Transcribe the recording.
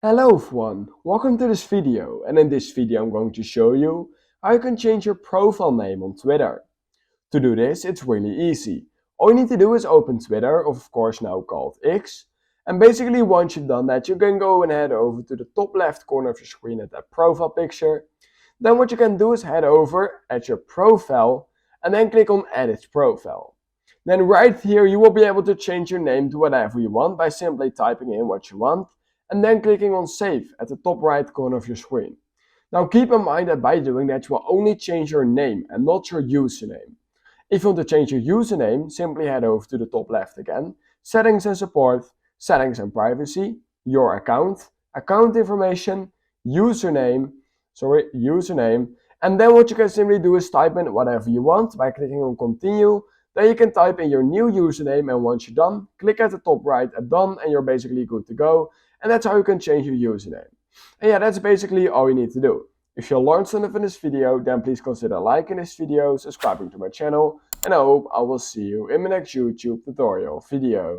Hello everyone, welcome to this video, and in this video I'm going to show you how you can change your profile name on Twitter. To do this, it's really easy. All you need to do is open Twitter, of course now called X, and basically once you've done that you can go and head over to the top left corner of your screen at that profile picture. Then what you can do is head over at your profile and then click on Edit Profile. Then right here you will be able to change your name to whatever you want by simply typing in what you want and then clicking on Save at the top right corner of your screen. Now keep in mind that by doing that you will only change your name and not your username. If you want to change your username, simply head over to the top left again, Settings and Support, Settings and Privacy, Your Account, Account Information, username, and then what you can simply do is type in whatever you want by clicking on Continue. Then you can type in your new username, and once you're done, click at the top right at Done, and you're basically good to go. And that's how you can change your username. And yeah, that's basically all you need to do. If you learned something from this video, then please consider liking this video, subscribing to my channel, and I hope I will see you in my next YouTube tutorial video.